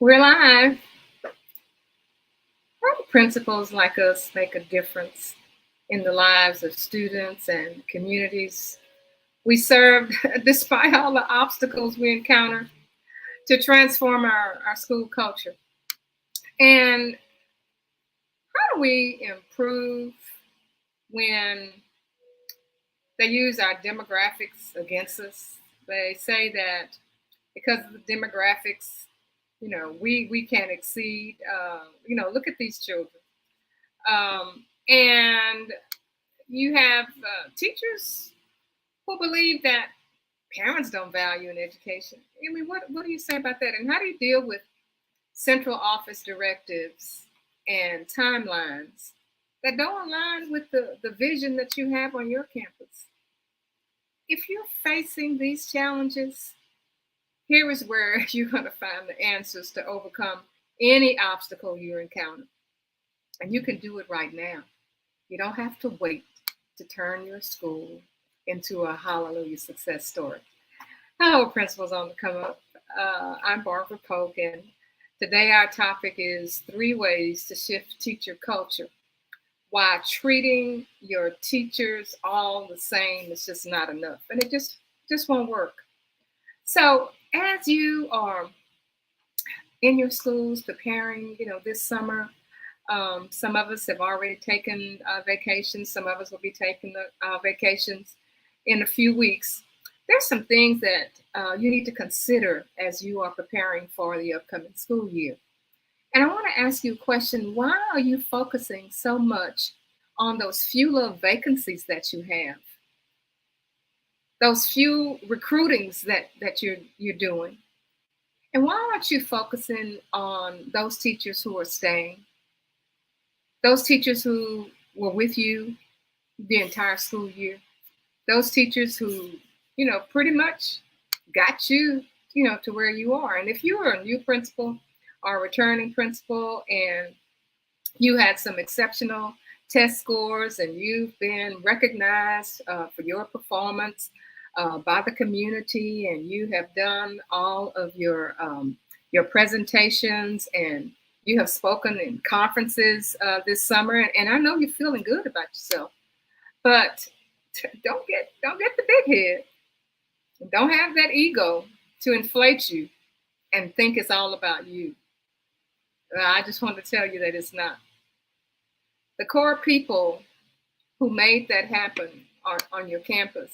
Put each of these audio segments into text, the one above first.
We're live. How do principals like us make a difference in the lives of students and communities we serve, despite all the obstacles we encounter to transform our school culture? And how do we improve when they use our demographics against us? They say that because of the demographics, we can't exceed. Look at these children. And you have teachers who believe that parents don't value an education. I mean, what do you say about that? And how do you deal with central office directives and timelines that don't align with the vision that you have on your campus? If you're facing these challenges, here is where you're going to find the answers to overcome any obstacle you encounter. And you can do it right now. You don't have to wait to turn your school into a hallelujah success story. Hello, principals on the come up. I'm Barbara Polk, and today our topic is 3 ways to shift teacher culture. Why treating your teachers all the same is just not enough, and it just won't work. So, as you are in your schools preparing, this summer, some of us have already taken vacations. Some of us will be taking the vacations in a few weeks. There's some things that you need to consider as you are preparing for the upcoming school year. And I want to ask you a question. Why are you focusing so much on those few little vacancies that you have? Those few recruitings that you're doing? And why aren't you focusing on those teachers who are staying? Those teachers who were with you the entire school year? Those teachers who, pretty much got you, to where you are. And if you are a new principal or a returning principal and you had some exceptional test scores and you've been recognized for your performance by the community, and you have done all of your presentations, and you have spoken in conferences this summer, and I know you're feeling good about yourself, but don't get the big head. Don't have that ego to inflate you and think it's all about you. I just want to tell you that it's not. The core people who made that happen on your campus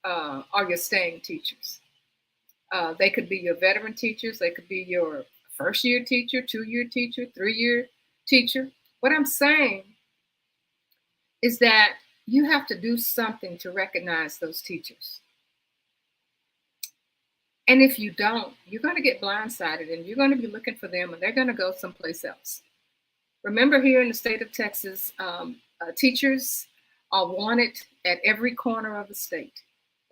are your staying teachers. They could be your veteran teachers. They could be your first-year teacher, 2-year teacher, 3-year teacher. What I'm saying is that you have to do something to recognize those teachers. And if you don't, you're going to get blindsided, and you're going to be looking for them, and they're going to go someplace else. Remember, here in the state of Texas, teachers are wanted at every corner of the state,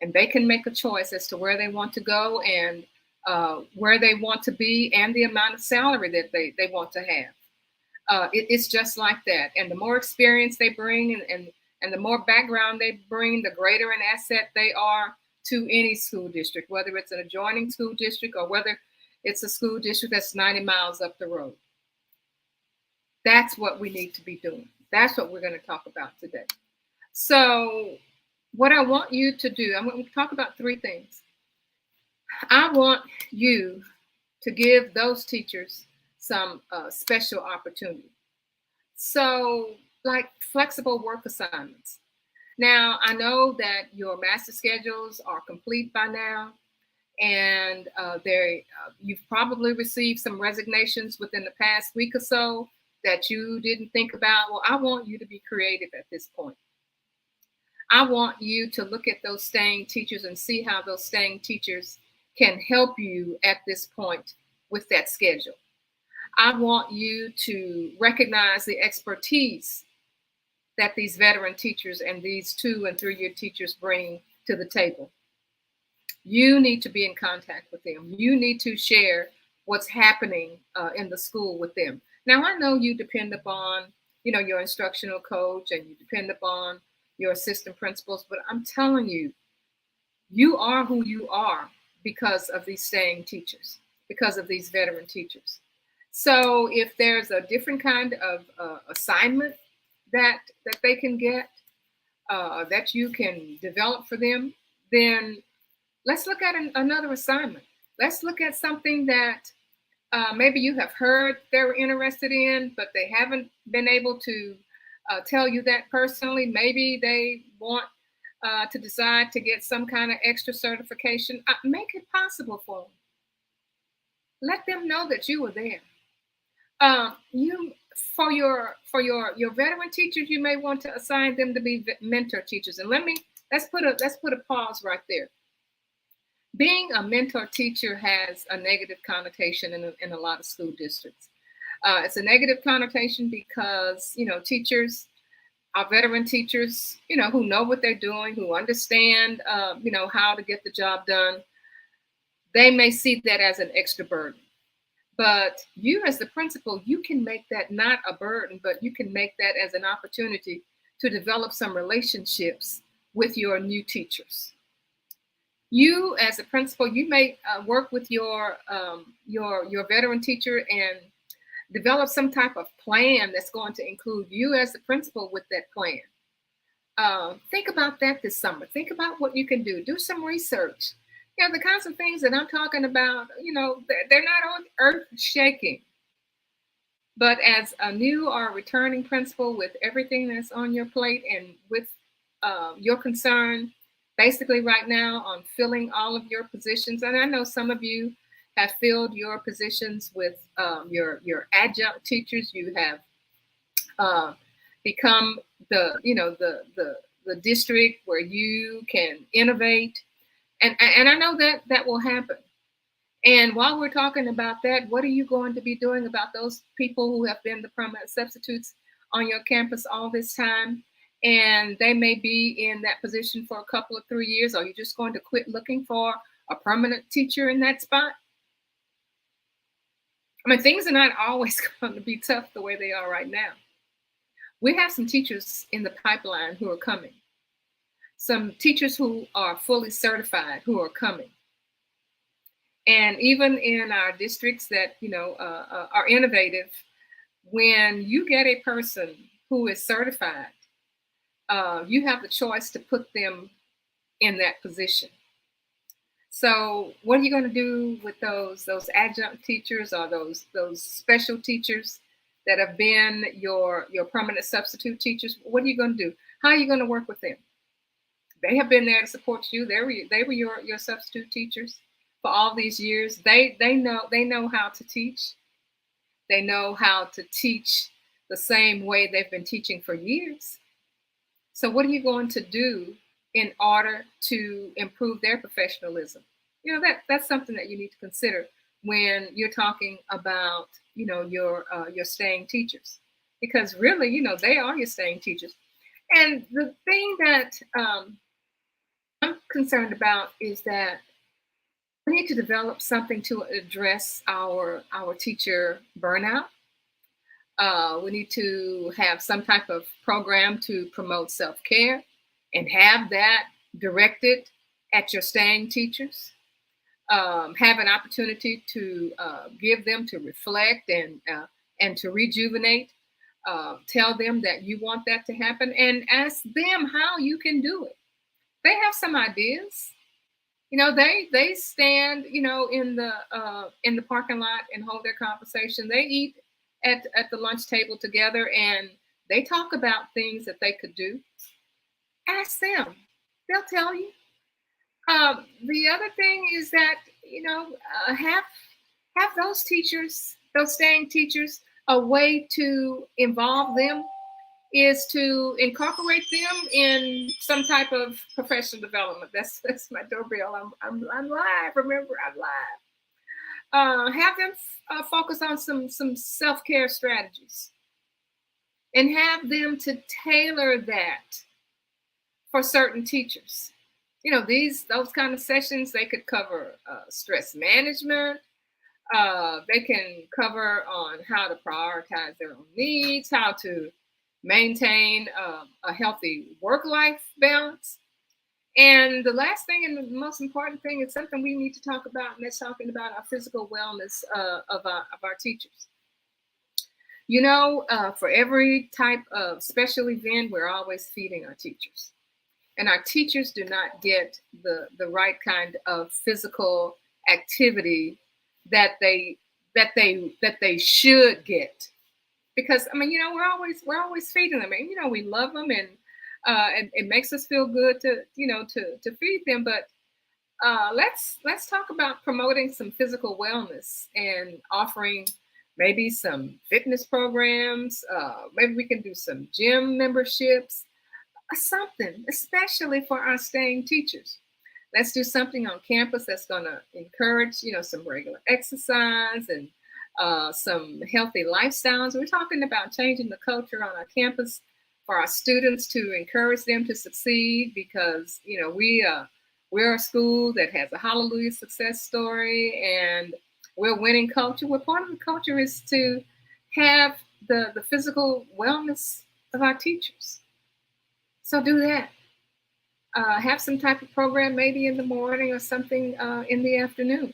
and they can make a choice as to where they want to go and where they want to be and the amount of salary that they want to have. It's just like that. And the more experience they bring and the more background they bring, the greater an asset they are to any school district, whether it's an adjoining school district or whether it's a school district that's 90 miles up the road. That's what we need to be doing. That's what we're going to talk about today. So what I want you to do, I'm going to talk about 3 things. I want you to give those teachers some special opportunity. So, like flexible work assignments. Now, I know that your master schedules are complete by now, and you've probably received some resignations within the past week or so that you didn't think about. Well, I want you to be creative at this point. I want you to look at those staying teachers and see how those staying teachers can help you at this point with that schedule. I want you to recognize the expertise that these veteran teachers and these 2- and 3-year teachers bring to the table. You need to be in contact with them. You need to share what's happening in the school with them. Now, I know you depend upon, your instructional coach, and you depend upon your assistant principals, but I'm telling you, you are who you are because of these staying teachers. because of these veteran teachers. So if there's a different kind of assignment that they can get, that you can develop for them, then let's look at another assignment. Let's look at something that maybe you have heard they're interested in, but they haven't been able to tell you that personally. Maybe they want to decide to get some kind of extra certification. Make it possible for them. Let them know that you were there. You for your veteran teachers, you may want to assign them to be mentor teachers. And let's put a pause right there. Being a mentor teacher has a negative connotation in a lot of school districts. It's a negative connotation because teachers, our veteran teachers, who know what they're doing, who understand, how to get the job done, they may see that as an extra burden. But you, as the principal, you can make that not a burden, but you can make that as an opportunity to develop some relationships with your new teachers. You, as a principal, you may work with your veteran teacher and develop some type of plan that's going to include you as the principal with that plan. Think about that this summer. Think about what you can do. Do some research. The kinds of things that I'm talking about, they're not on earth shaking. But as a new or returning principal, with everything that's on your plate and with your concern, basically right now on filling all of your positions, and I know some of you have filled your positions with your adjunct teachers. You have become the district where you can innovate. And I know that will happen. And while we're talking about that, what are you going to be doing about those people who have been the permanent substitutes on your campus all this time? And they may be in that position for a couple of 3 years. Are you just going to quit looking for a permanent teacher in that spot? I mean, things are not always going to be tough the way they are right now. We have some teachers in the pipeline who are coming. Some teachers who are fully certified who are coming. And even in our districts that, are innovative, when you get a person who is certified, you have the choice to put them in that position. So what are you going to do with those adjunct teachers or those special teachers that have been your permanent substitute teachers? What are you going to do? How are you going to work with them? They have been there to support you. They were your substitute teachers for all these years. They know how to teach. They know how to teach the same way they've been teaching for years. So what are you going to do in order to improve their professionalism? That's something that you need to consider when you're talking about your staying teachers, because really they are your staying teachers. And the thing that I'm concerned about is that we need to develop something to address our teacher burnout. We need to have some type of program to promote self-care and have that directed at your staying teachers. Have an opportunity to give them to reflect and to rejuvenate. Tell them that you want that to happen and ask them how you can do it. They have some ideas. They stand, in the parking lot and hold their conversation. They eat at the lunch table together and they talk about things that they could do. Ask them. They'll tell you. The other thing is that, have those teachers, those staying teachers, a way to involve them is to incorporate them in some type of professional development. That's my doorbell. I'm live. Remember, I'm live. Have them focus on some self-care strategies, and have them to tailor that for certain teachers. Those kind of sessions, they could cover stress management. They can cover on how to prioritize their own needs, how to maintain a healthy work-life balance. And the last thing and the most important thing is something we need to talk about, and that's talking about our physical wellness of our teachers. For every type of special event, we're always feeding our teachers, and our teachers do not get the right kind of physical activity that they should get, because I mean, we're always feeding them, and we love them, and it makes us feel good to feed them. But let's talk about promoting some physical wellness and offering maybe some fitness programs. Maybe we can do some gym memberships, something, especially for our staying teachers. Let's do something on campus that's going to encourage, some regular exercise and some healthy lifestyles. We're talking about changing the culture on our campus for our students to encourage them to succeed, because we're a school that has a hallelujah success story, and we're winning culture. Well, part of the culture is to have the physical wellness of our teachers. So do that. Have some type of program maybe in the morning or something in the afternoon.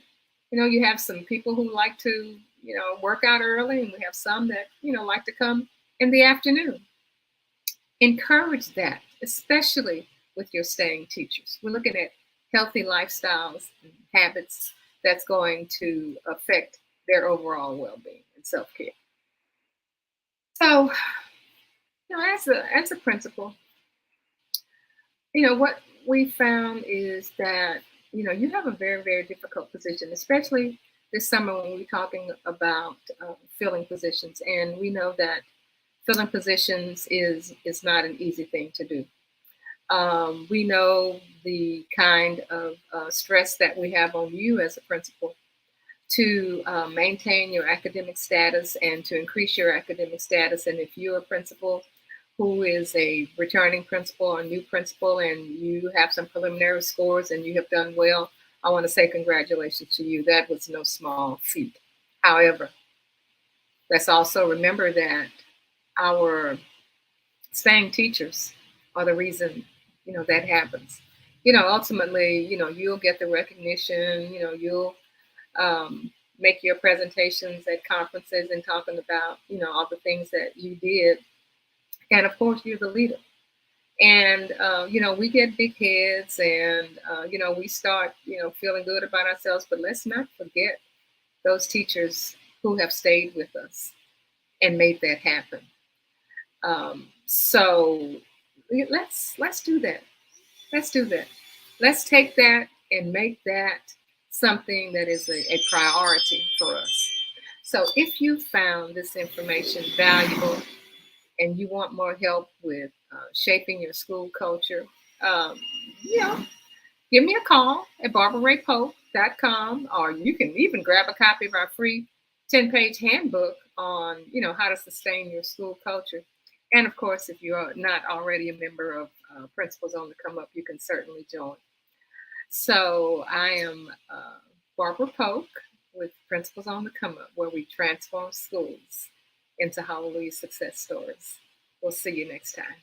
You have some people who like to, work out early, and we have some that, like to come in the afternoon. Encourage that, especially with your staying teachers. We're looking at healthy lifestyles and habits that's going to affect their overall well-being and self-care. So, as a principal, what we found is that you have a very, very difficult position, especially this summer when we're talking about filling positions, and we know that filling positions is not an easy thing to do. We know the kind of stress that we have on you as a principal to maintain your academic status and to increase your academic status. And if you're a principal who is a returning principal or new principal, and you have some preliminary scores and you have done well, I want to say congratulations to you. That was no small feat. However, let's also remember that our staying teachers are the reason that happens. Ultimately, you'll get the recognition. You'll make your presentations at conferences and talking about all the things that you did, and of course you're the leader. And we get big heads, and we start feeling good about ourselves. But let's not forget those teachers who have stayed with us and made that happen. So let's do that. Let's do that. Let's take that and make that something that is a priority for us. So if you found this information valuable and you want more help with shaping your school culture, you know, give me a call at barbararaypope.com, or you can even grab a copy of our free 10-page handbook on, how to sustain your school culture. And of course, if you're not already a member of Principals on the Come Up, you can certainly join. So I am Barbara Polk with Principals on the Come Up, where we transform schools into Hallelujah success stories. We'll see you next time.